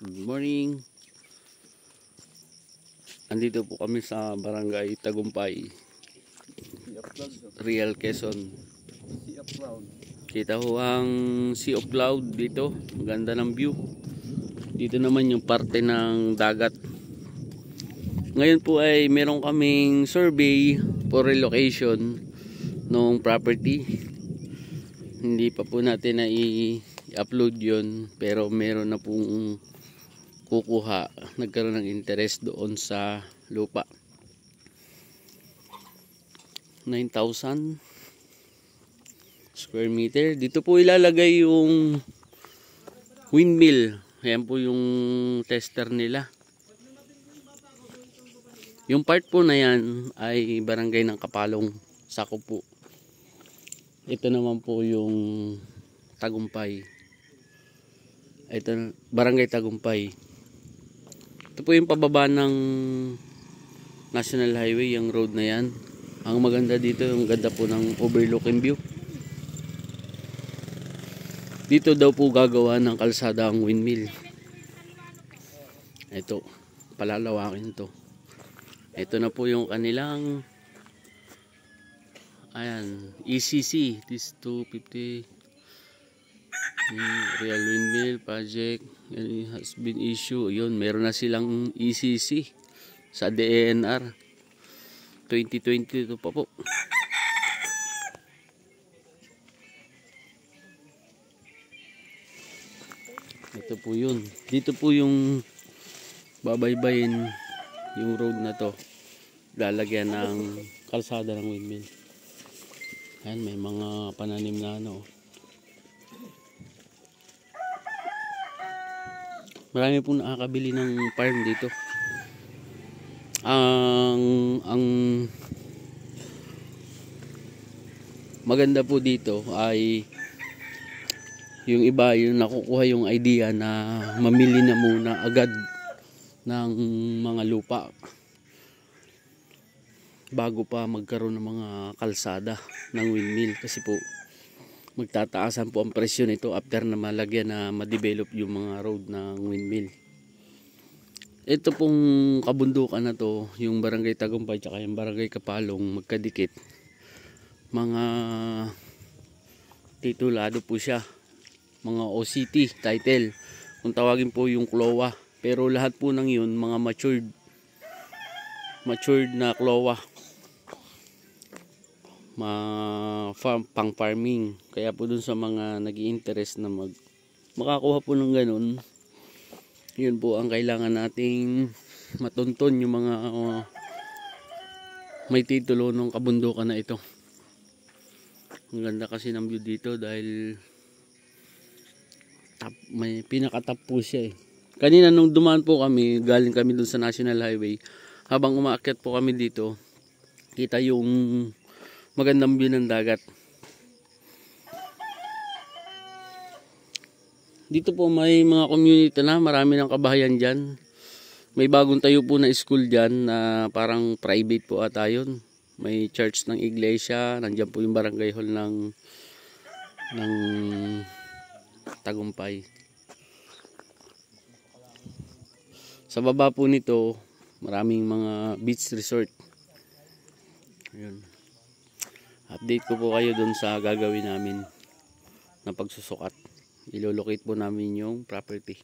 Good morning. Andito po kami sa Barangay Tagumpay, Real Quezon. Kita ho ang Sea of Cloud dito. Ang ganda ng view. Dito naman yung parte ng dagat. Ngayon po ay meron kaming survey for relocation ng property. Hindi pa po natin na i-upload yun, pero meron na pong kukuha, nagkaroon ng interest doon sa lupa. 9,000 square meter. Dito po ilalagay yung windmill. Ayan po yung tester nila. Yung part po na yan ay barangay ng Kapalong, Sako po. Ito naman po yung Tagumpay. Ito, Barangay Tagumpay. Ito po yung pababa ng National Highway, yung road na yan. Ang maganda dito, yung ganda po ng overlooking view. Dito daw po gagawa ng kalsada ang windmill. Ito, palalawakin to. Ito na po yung kanilang ECC. This 250 Real Windmill Project has been issued. Yun, meron na silang ECC sa DENR 2022 pa po. Ito po yun. Dito po yung babaybayin yung road na to. Lalagyan ng kalsada ng windmill. Ayan, may mga pananim na Marami pong nakakabili ng farm dito. Ang maganda po dito ay yung iba yung nakukuha yung idea na mamili na muna agad ng mga lupa bago pa magkaroon ng mga kalsada ng windmill, kasi po magtataasan po ang presyo nito after na malagyan na ma-develop yung mga road ng windmill. Ito pong kabundukan na to, yung Barangay Tagumpay tsaka yung Barangay Kapalong, magkadikit. Mga titulado po siya, mga OCT title, kung tawagin po yung CLOA, pero lahat po ng yun mga matured na CLOA, pang farming. Kaya po dun sa mga nag-i-interest na makakuha po ng ganun, yun po ang kailangan nating matunton, yung mga may titulo ng kabundukan na ito. Ang ganda kasi ng view dito dahil may pinakatap po siya eh. Kanina nung dumaan po kami, galing kami dun sa National Highway, habang umaakyat po kami dito, kita yung magandang view ng dagat. Dito po may mga community na, marami ng kabahayan dyan. May bagong tayo po na school dyan na parang private po ata yun. May church ng iglesia, nandiyan po yung barangay hall ng Tagumpay. Sa baba po nito, maraming mga beach resort. Ayun. Update ko po kayo dun sa gagawin namin na pagsusukat. Ilolocate po namin yung property.